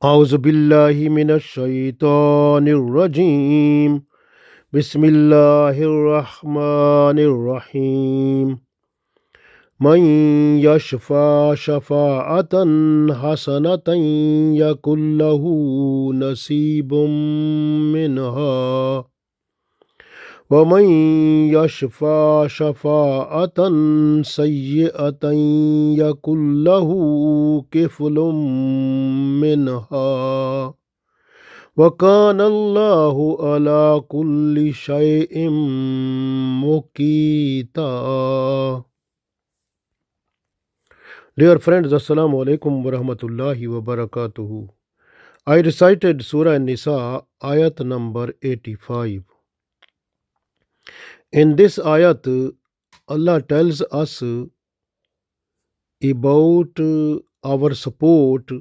أعوذ بالله من الشيطان الرجيم بسم الله الرحمن الرحيم من يشفع شفاعة حسنة يكن له نصيب منها ومن يشفع شفاعة سيئة يكن له كفل منها وكان الله على كل شيء مقيتا. Dear friends, Assalamu alaikum wa rahmatullahi wa barakatuhu. I recited Surah An-Nisa Ayat number 85. In this ayat, Allah tells us about our support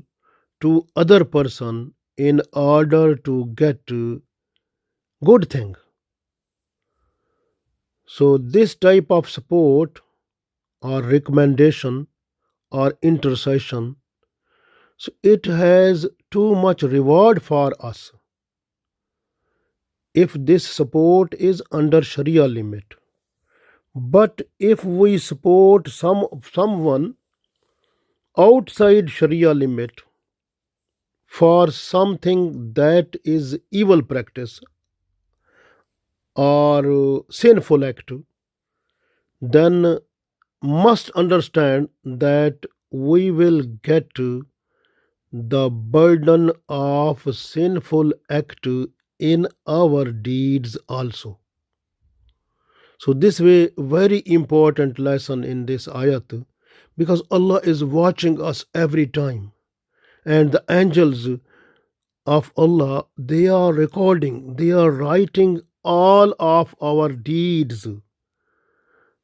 to other person in order to get good thing. So this type of support or recommendation or intercession, so it has too much reward for us if this support is under Sharia limit. But if we support someone outside Sharia limit for something that is evil practice or sinful act, then must understand that we will get the burden of sinful act in our deeds also. So this way, very important lesson in this ayat, because Allah is watching us every time, and the angels of Allah, they are recording, they are writing all of our deeds.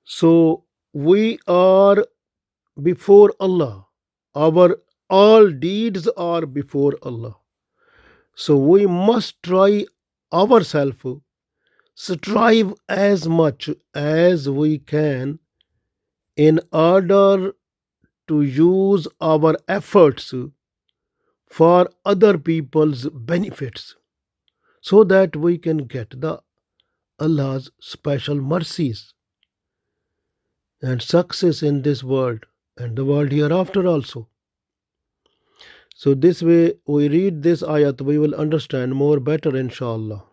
So we are before Allah, our all deeds are before Allah. So we must try ourselves, strive as much as we can in order to use our efforts for other people's benefits, so that we can get the Allah's special mercies and success in this world and the world hereafter also. So this way we read this ayat, we will understand more better, inshallah.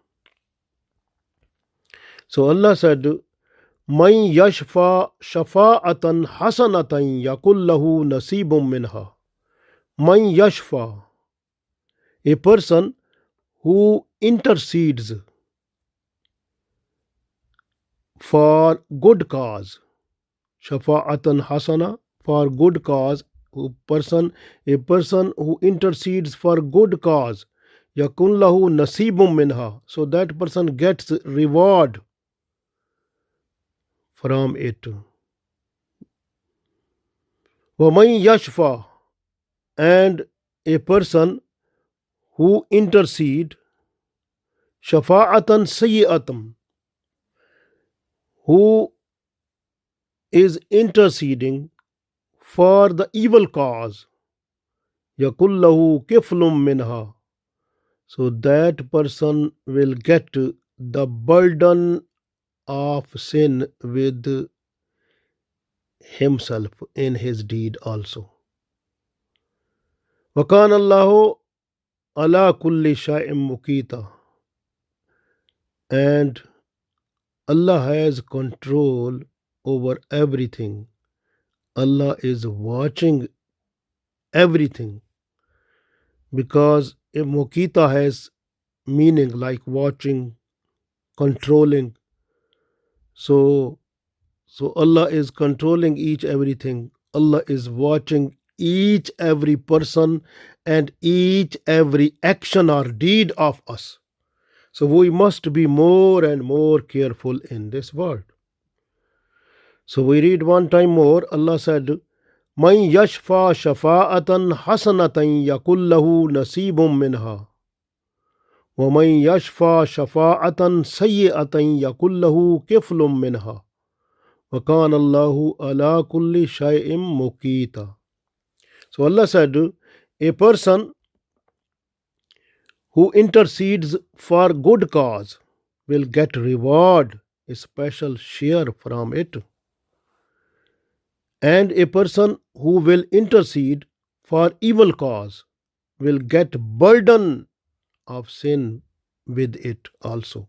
So Allah said, Man yashfa shafa'atan hasanatan yakul lahu nasibum minha. Man yashfa, a person who intercedes for good cause. Shafa'atan hasana, for good cause. A person who intercedes for good cause. Yakun lahu nasibum minha. So that person gets reward from it. Waman yashfa, and a person who intercede shafa'atan sayyi'atan, who is interceding for the evil cause, yakullahu kiflum minha. So that person will get the burden of sin with himself in his deed also. وَكَانَ اللَّهُ عَلَى كُلِّ شَيْءٍ مُقِيتًا, and Allah has control over everything. Allah is watching everything, because a Mukita has meaning like watching, controlling. So Allah is controlling each everything. Allah is watching each every person and each every action or deed of us. So we must be more and more careful in this world. So we read one time more. Allah said, Man yashfa shafa'atan hasanatan yakul lahu nasibum minha. وَمَن يَشْفَعْ شَفَاعَةً سَيِّئَةً يَكُنْ لَهُ كِفْلٌ مِّنْهَا وَكَانَ اللَّهُ عَلَى كُلِّ شَيْءٍ مُقِيتًا. So Allah said, a person who intercedes for good cause will get reward, a special share from it. And a person who will intercede for evil cause will get burden of sin with it also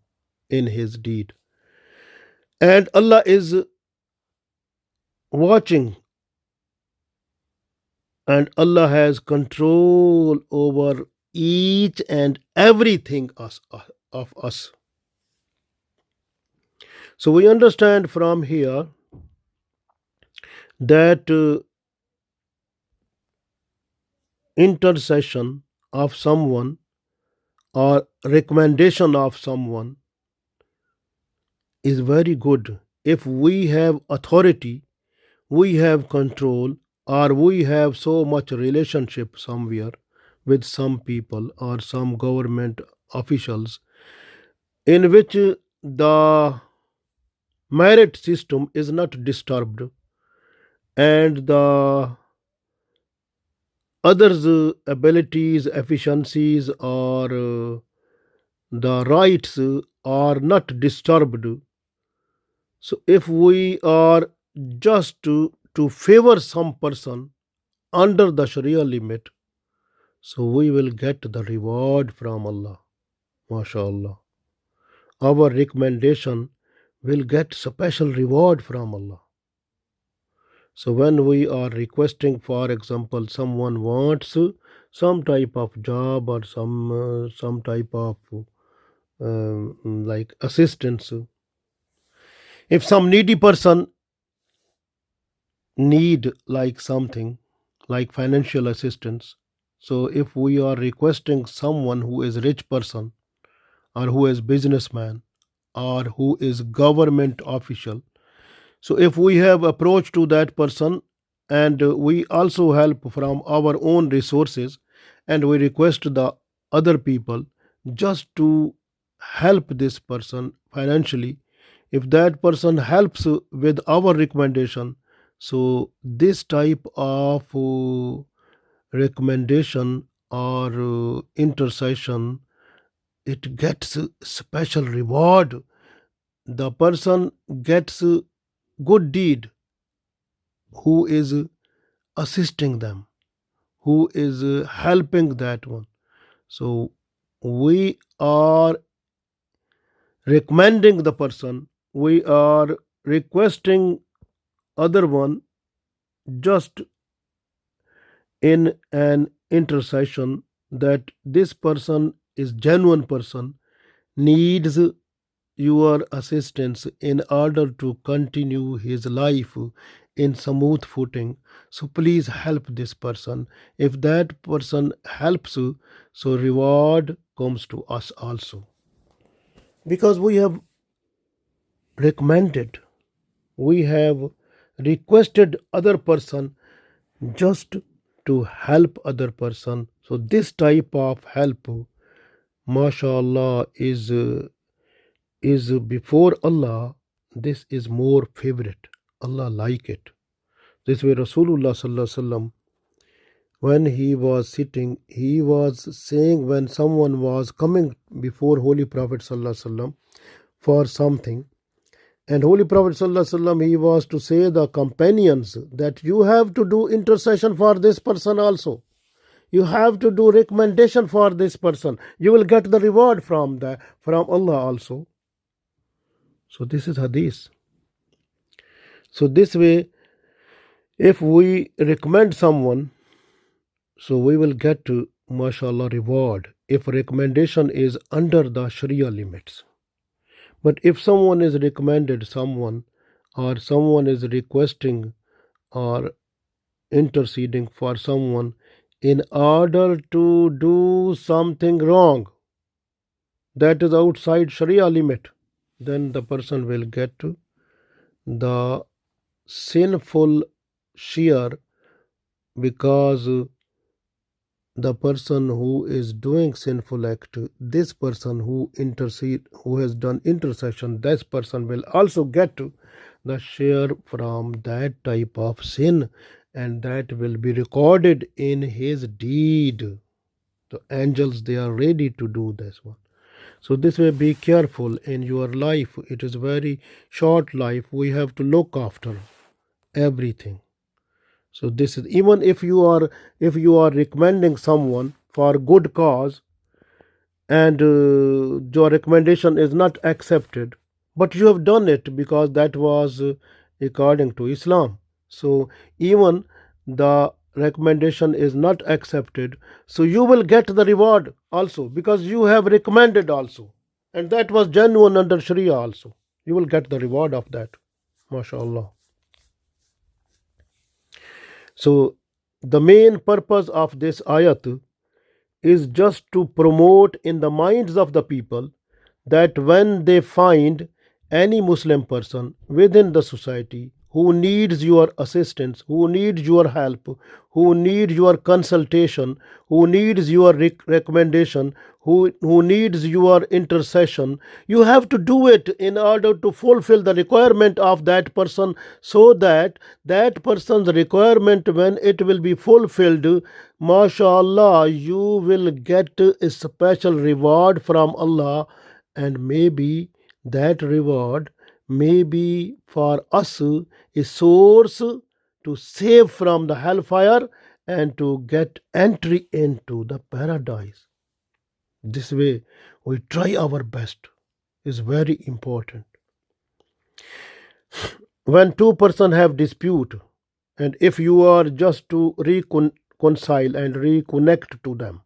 in his deed. And Allah is watching, and Allah has control over each and everything of us. So we understand from here that intercession of someone or recommendation of someone is very good. If we have authority, we have control, or we have so much relationship somewhere with some people or some government officials in which the merit system is not disturbed, and the others abilities, efficiencies, or the rights are not disturbed. So if we are just to favor some person under the Sharia limit, so we will get the reward from Allah. MashaAllah. Our recommendation will get special reward from Allah. So when we are requesting, for example, someone wants some type of job or some type of like assistance. If some needy person need like something like financial assistance, so if we are requesting someone who is rich person or who is businessman or who is government official, so if we have approach to that person, and we also help from our own resources, and we request the other people just to help this person financially, if that person helps with our recommendation, so this type of recommendation or intercession, it gets special reward. The person gets good deed who is assisting them, who is helping that one. So we are recommending the person, we are requesting other one just in an intercession that this person is genuine person, needs your assistance in order to continue his life in smooth footing. So please help this person. If that person helps you, so reward comes to us also. Because we have recommended, we have requested other person just to help other person. So this type of help, mashallah, is before Allah, this is more favorite. Allah like it. This way Rasulullah sallallahu alaihi wasallam, when he was sitting, he was saying when someone was coming before Holy Prophet sallallahu alaihi wasallam for something, and Holy Prophet sallallahu alaihi wasallam, he was to say the companions that you have to do intercession for this person also. You have to do recommendation for this person. You will get the reward from Allah also. So this is hadith. So this way, if we recommend someone, so we will get to mashallah reward if recommendation is under the Sharia limits. But if someone is recommended someone, or someone is requesting or interceding for someone in order to do something wrong that is outside Sharia limit, then the person will get to the sinful share, because the person who is doing sinful act, this person who has done intercession, this person will also get to the share from that type of sin, and that will be recorded in his deed. The angels, they are ready to do this one. So this way, be careful in your life. It is very short life. We have to look after everything. So this is, even if you are recommending someone for good cause, and your recommendation is not accepted, but you have done it because that was according to Islam. So even the recommendation is not accepted, so you will get the reward also because you have recommended also, and that was genuine under Sharia also. You will get the reward of that. MashaAllah. So the main purpose of this ayat is just to promote in the minds of the people that when they find any Muslim person within the society who needs your assistance, who needs your help, who needs your consultation, who needs your recommendation, who needs your intercession, you have to do it in order to fulfill the requirement of that person, so that that person's requirement, when it will be fulfilled, mashallah, you will get a special reward from Allah. And maybe that reward may be for us a source to save from the hellfire and to get entry into the paradise. This way, we try our best. Is very important. When two persons have dispute, and if you are just to reconcile and reconnect to them,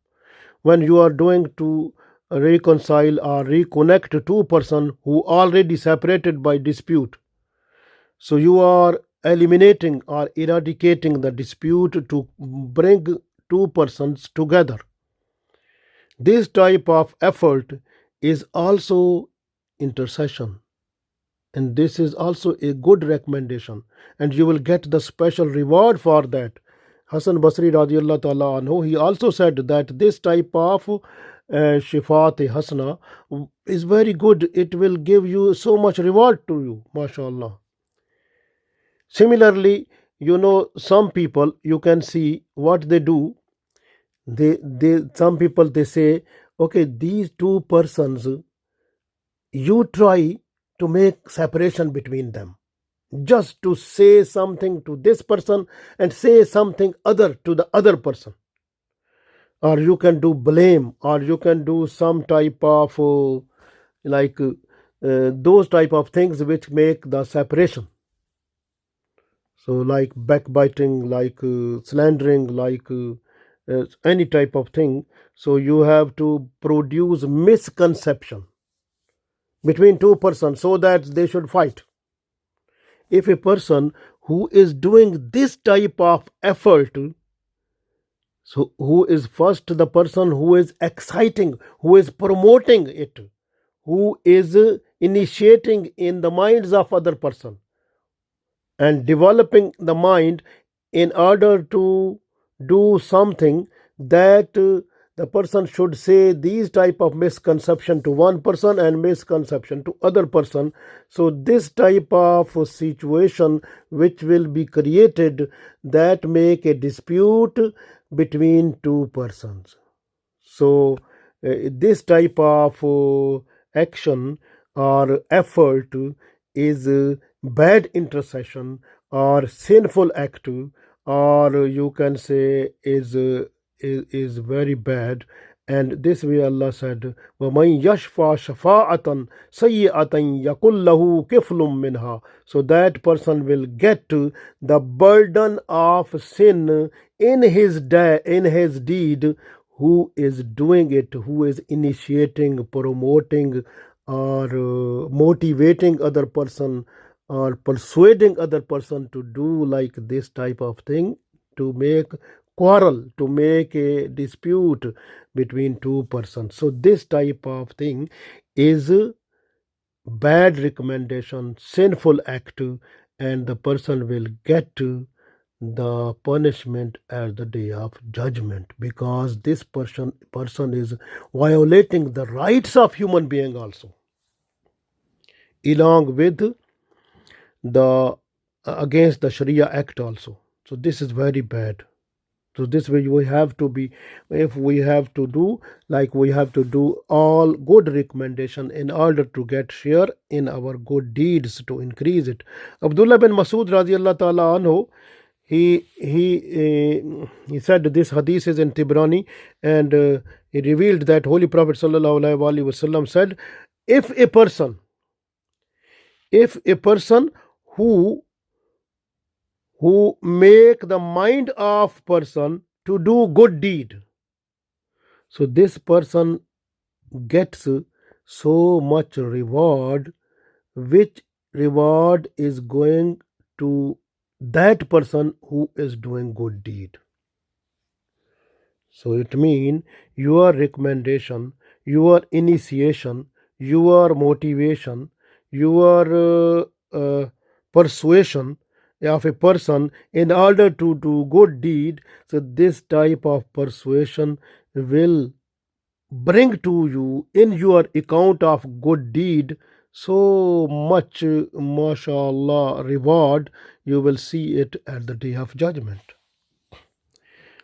when you are doing to reconcile or reconnect two person who already separated by dispute, so you are eliminating or eradicating the dispute to bring two persons together. This type of effort is also intercession, and this is also a good recommendation, and you will get the special reward for that. Hassan Basri radiallahu ta'ala anhu, he also said that this type of shifat hasna is very good. It will give you so much reward to you, mashallah. Similarly, some people, you can see what they do. They some people, they say, okay, these two persons, you try to make separation between them, just to say something to this person and say something other to the other person, or you can do blame, or you can do some type of like those type of things which make the separation. So like backbiting, like slandering, like any type of thing. So you have to produce misconception between two persons so that they should fight. If a person who is doing this type of effort, so who is first the person who is exciting, who is promoting it, who is initiating in the minds of other person and developing the mind in order to do something, that the person should say these type of misconception to one person and misconception to other person. So this type of situation which will be created, that make a dispute between two persons. So this type of action or effort is bad intercession or sinful act, or you can say is very bad. And this way Allah said, وَمَنْ يَشْفَى شَفَاعَةً سَيِّئَةً يَقُلْ لَهُ كِفْلٌ مِّنْهَا. So that person will get the burden of sin in his deed, who is doing it, who is initiating, promoting, or motivating other person, or persuading other person to do like this type of thing, to make quarrel, to make a dispute between two persons. So this type of thing is bad recommendation, sinful act, and the person will get the punishment at the day of judgment, because this person is violating the rights of human being also, along with the against the Sharia act also. So this is very bad. So this way we have to be, if we have to do, like we have to do all good recommendation in order to get share in our good deeds to increase it. Abdullah bin Masud radiallahu ta'ala anhu, he said this hadith is in Tibrani, and he revealed that Holy Prophet sallallahu alaihi wasallam said, if a person who make the mind of person to do good deed, so this person gets so much reward, which reward is going to that person who is doing good deed. So it means your recommendation, your initiation, your motivation, your persuasion of a person in order to do good deed, so this type of persuasion will bring to you in your account of good deed so much, mashallah, reward. You will see it at the day of judgment.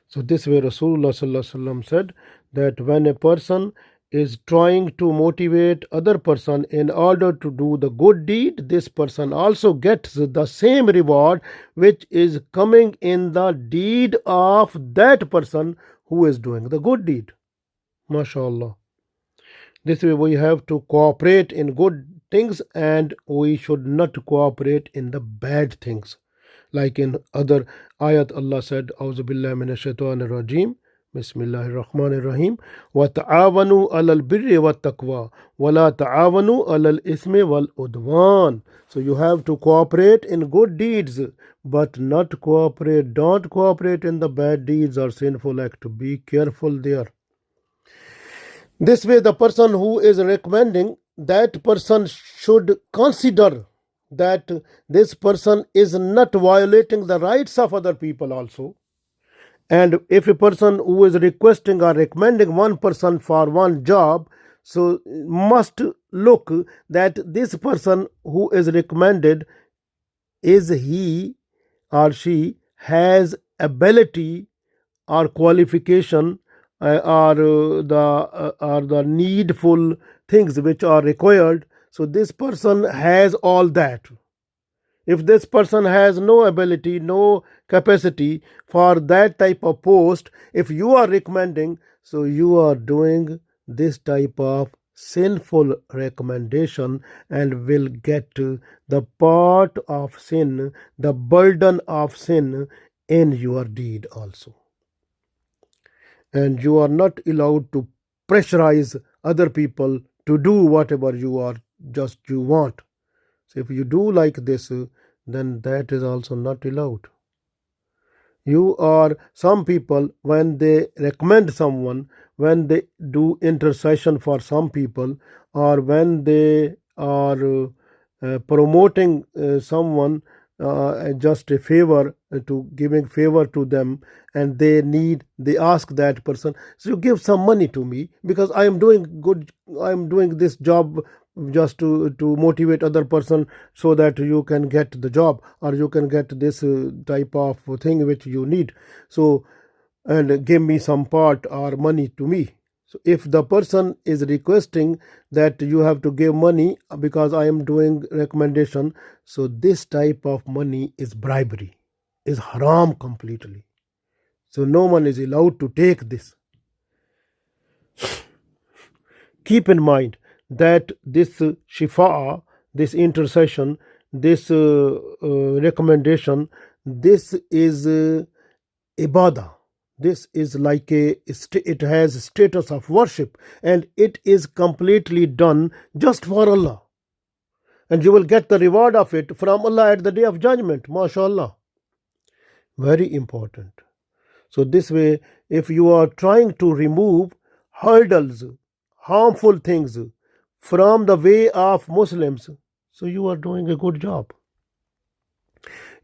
So this way Rasulullah sallallahu alaihi wasallam said that when a person is trying to motivate other person in order to do the good deed, this person also gets the same reward which is coming in the deed of that person who is doing the good deed. MashaAllah. This way we have to cooperate in good things and we should not cooperate in the bad things. Like in other ayat, Allah said, Auzu billahi minash shaitanir rajim, Bismillahir Rahmanir Rahim, wa ta'awanu alal birri wat taqwa, wa la ta'awanu alal ismi wal udwan. So you have to cooperate in good deeds, but don't cooperate in the bad deeds or sinful act. Be careful there. This way the person who is recommending, that person should consider that this person is not violating the rights of other people also. And if a person who is requesting or recommending one person for one job, so must look that this person who is recommended, is he or she has ability or qualification or the needful things which are required. So this person has all that. If this person has no ability, no capacity for that type of post, if you are recommending, so you are doing this type of sinful recommendation and will get the part of sin, the burden of sin in your deed also. And you are not allowed to pressurize other people to do whatever you want. So if you do like this, then that is also not allowed. Some people, when they recommend someone, when they do intercession for some people, or when they are promoting someone, just a favor, to giving favor to them, and they ask that person, so you give some money to me because I am doing this job just to motivate other person so that you can get the job or you can get this type of thing which you need, so and give me some part or money to me. So if the person is requesting that you have to give money because I am doing recommendation, so this type of money is bribery, is haram completely. So no one is allowed to take this. Keep in mind that this shifa, this intercession, this recommendation, this is ibadah. This is like it has status of worship, and it is completely done just for Allah, and you will get the reward of it from Allah at the day of judgment. MashaAllah. Very important. So this way, if you are trying to remove hurdles, harmful things from the way of Muslims, so you are doing a good job.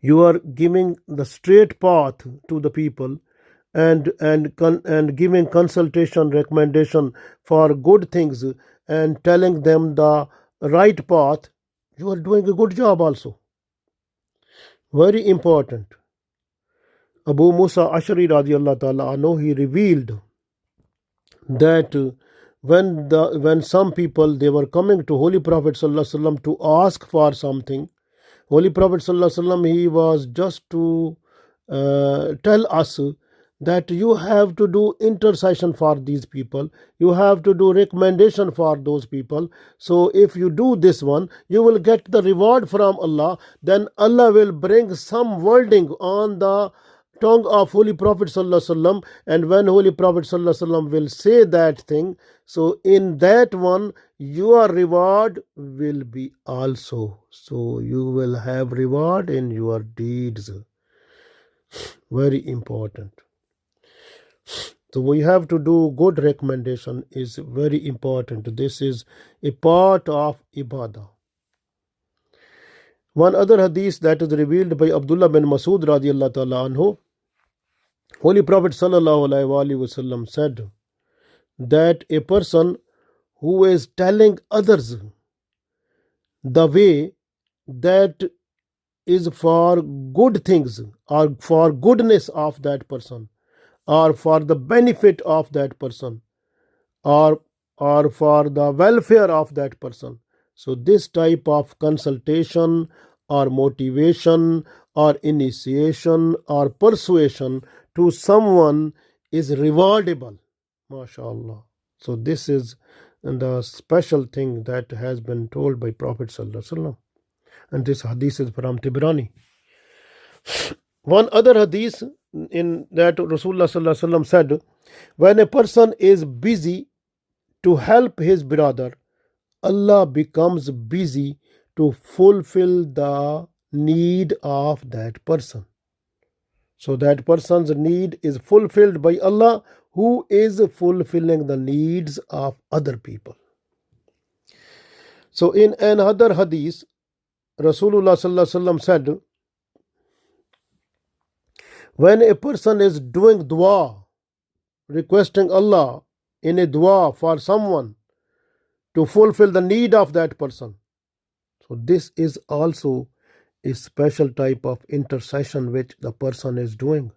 You are giving the straight path to the people and giving consultation, recommendation for good things and telling them the right path. You are doing a good job also. Very important. Abu Musa Ashari radiallahu ta'ala anhu, he revealed that when some people they were coming to Holy Prophet sallallahu alaihi wasallam to ask for something, Holy Prophet sallallahu alaihi wasallam, he was just to tell us that you have to do intercession for these people, you have to do recommendation for those people. So if you do this one, you will get the reward from Allah. Then Allah will bring some wording on the tongue of Holy Prophet sallallahu alaihi wasallam, and when Holy Prophet sallallahu alaihi wasallam will say that thing, so in that one your reward will be also. So you will have reward in your deeds. Very important. So we have to do good recommendation is very important. This is a part of ibadah. One other hadith that is revealed by Abdullah bin Masud radiallahu ta'ala anhu, Holy Prophet sallallahu alaihi wasallam said that a person who is telling others the way that is for good things or for goodness of that person or for the benefit of that person or for the welfare of that person, so this type of consultation or motivation or initiation or persuasion to someone is rewardable, mashallah. So this is the special thing that has been told by Prophet sallallahu alaihi wasallam, and this hadith is from Tibrani. One other hadith in that Rasulullah sallallahu alaihi wasallam said, when a person is busy to help his brother, Allah becomes busy to fulfill the need of that person. So that person's need is fulfilled by Allah, who is fulfilling the needs of other people. So in another hadith, Rasulullah sallallahu alaihi wasallam said, when a person is doing dua, requesting Allah in a dua for someone to fulfill the need of that person, so this is also a special type of intercession which the person is doing.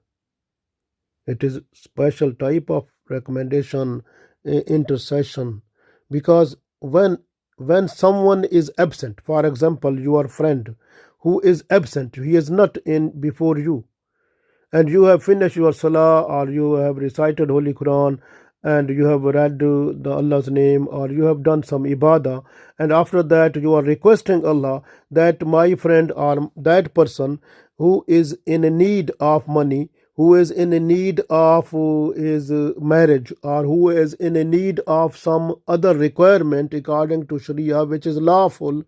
It is special type of recommendation, intercession, because when someone is absent, for example your friend who is absent, he is not in before you, and you have finished your salah or you have recited Holy Quran and you have read the Allah's name or you have done some ibadah, and after that you are requesting Allah that my friend or that person who is in need of money, who is in need of his marriage, or who is in need of some other requirement according to Sharia which is lawful,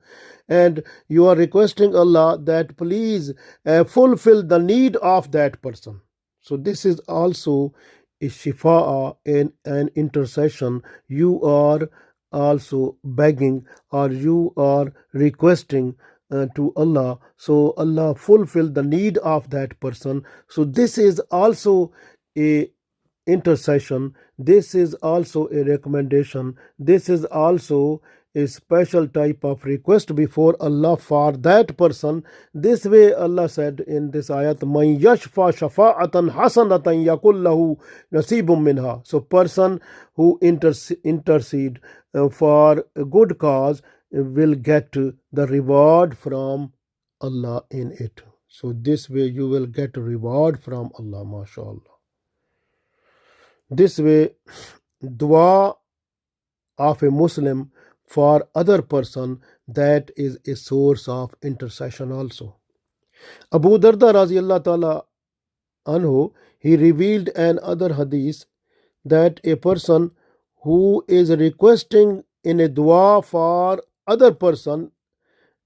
and you are requesting Allah that please fulfill the need of that person. So this is also a shifa'a and an intercession. You are also begging or you are requesting to Allah, so Allah fulfill the need of that person. So this is also a intercession, this is also a recommendation, this is also a special type of request before Allah for that person. This way Allah said in this ayat, man yashfa shafa'atan hasanatan yakul lahu nasibun minha. So person who intercede for a good cause will get the reward from Allah in it. So this way you will get a reward from Allah, mashallah. This way dua of a Muslim for other person, that is a source of intercession also. Abu Darda radiallahu ta'ala anhu, he revealed an other hadith that a person who is requesting in a dua for other person,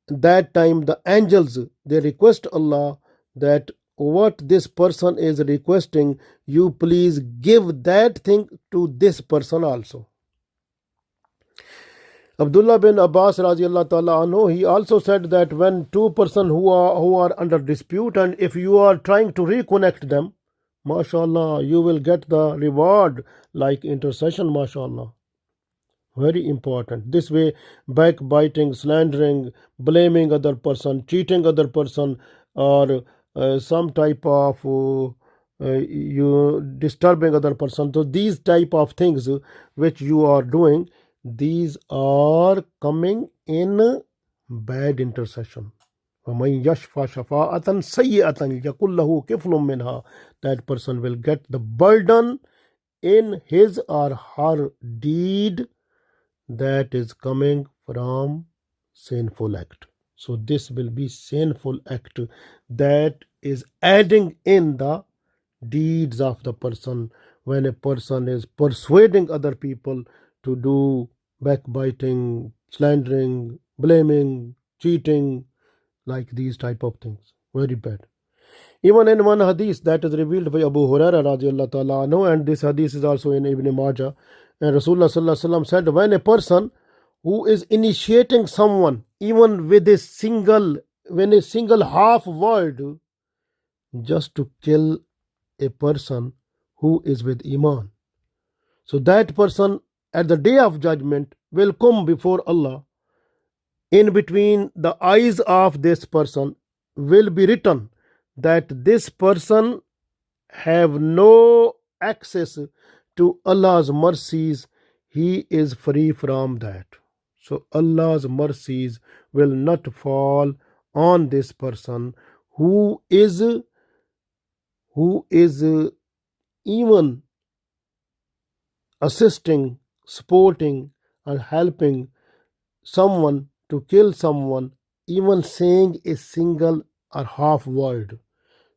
that time the angels they request Allah that what this person is requesting, you please give that thing to this person also. Abdullah bin Abbas radiallahu ta'ala anhu, he also said that when two persons who are under dispute, and if you are trying to reconnect them, mashallah, you will get the reward like intercession, mashallah. Very important. This way backbiting, slandering, blaming other person, cheating other person, or some type of you disturbing other person. So these type of things which you are doing, these are coming in bad intercession. وَمَنْ يَشْفَى شَفَاءَةً سَيِّئَةً يَقُلْ لَهُ كِفْلٌ مِّنْهَا. That person will get the burden in his or her deed that is coming from sinful act. So this will be sinful act that is adding in the deeds of the person. When a person is persuading other people to do backbiting, slandering, blaming, cheating, like these type of things, very bad. Even in one hadith that is revealed by Abu Hurairah radiallahu ta'ala anhu, and this hadith is also in Ibn Majah, and Rasulullah sallallahu alaihi wasallam said, when a person who is initiating someone, even with a single half word, just to kill a person who is with Iman, so that person at the day of judgment will come before Allah. In between the eyes of this person will be written that this person have no access to Allah's mercies. He is free from that. So Allah's mercies will not fall on this person who is even assisting, supporting, or helping someone to kill someone, even saying a single or half word.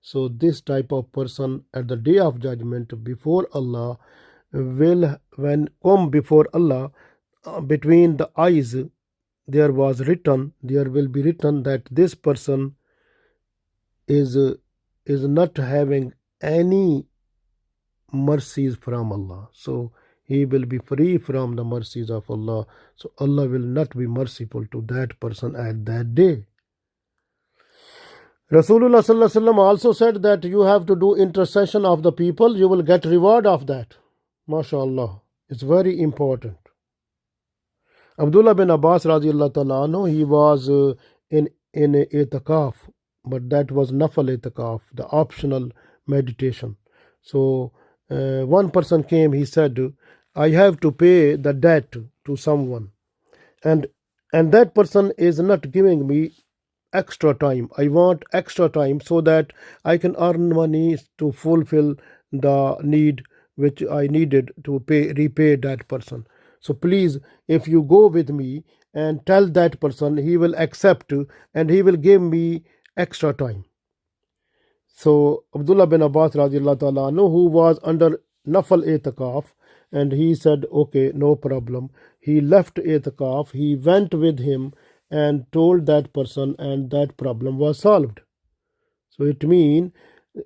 So this type of person at the day of judgment before Allah will, when come before Allah, between the eyes there will be written that this person is not having any mercies from Allah. So he will be free from the mercies of Allah. So Allah will not be merciful to that person at that day. Rasulullah sallallahu alaihi wasallam also said that you have to do intercession of the people, you will get reward of that. MashaAllah, it's very important. Abdullah bin Abbas radiallahu ta'ala anhu, he was in itikaf, but that was nafal itikaf, the optional meditation. So one person came, he said, I have to pay the debt to someone, and that person is not giving me extra time. I want extra time so that I can earn money to fulfill the need which I needed to repay that person. So please, if you go with me and tell that person, he will accept and he will give me extra time. So Abdullah bin Abbas radiallahu ta'ala anhu, who was under nafal itikaf, and he said, okay, no problem. He left itikaf, he went with him and told that person, and that problem was solved. So it means,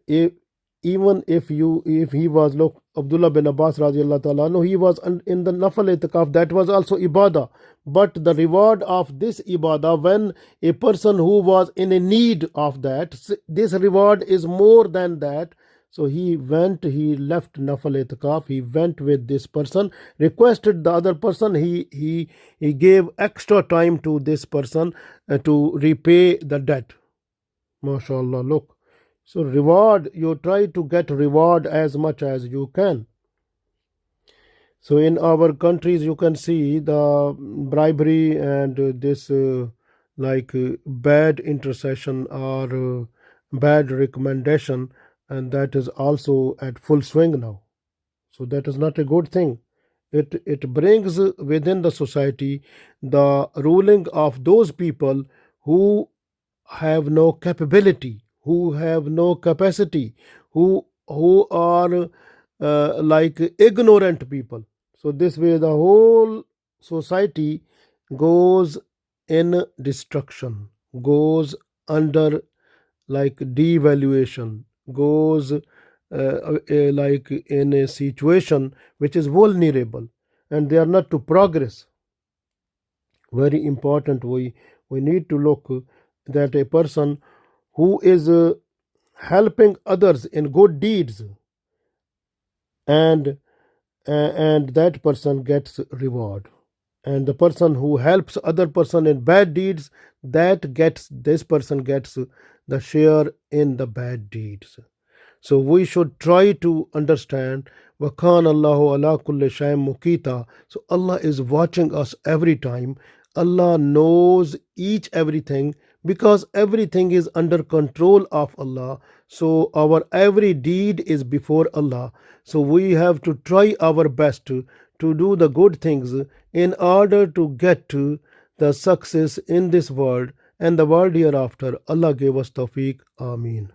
even if he was, look, Abdullah bin Abbas radiallahu ta'ala anhu, he was in the nafal itikaf, that was also ibadah, but the reward of this ibadah, when a person who was in a need of that, this reward is more than that. So he left nafal itikaf, he went with this person, requested the other person, he gave extra time to this person to repay the debt. MashaAllah, look. So reward, you try to get reward as much as you can. So in our countries you can see the bribery and this bad intercession or bad recommendation, and that is also at full swing now. So that is not a good thing. It brings within the society the ruling of those people who have no capability, who have no capacity, who are like ignorant people. So this way the whole society goes in destruction, goes under like devaluation, goes like in a situation which is vulnerable, and they are not to progress. Very important, we need to look that a person who is helping others in good deeds, and that person gets reward, and the person who helps other person in bad deeds, this person gets the share in the bad deeds. So we should try to understand وَكَانَ اللَّهُ عَلَى كُلِّ شَيْءٍ مُقِيتًا. So Allah is watching us every time. Allah knows each everything because everything is under control of Allah. So our every deed is before Allah. So we have to try our best to do the good things in order to get to the success in this world and the world hereafter. Allah gave us tawfiq. Ameen.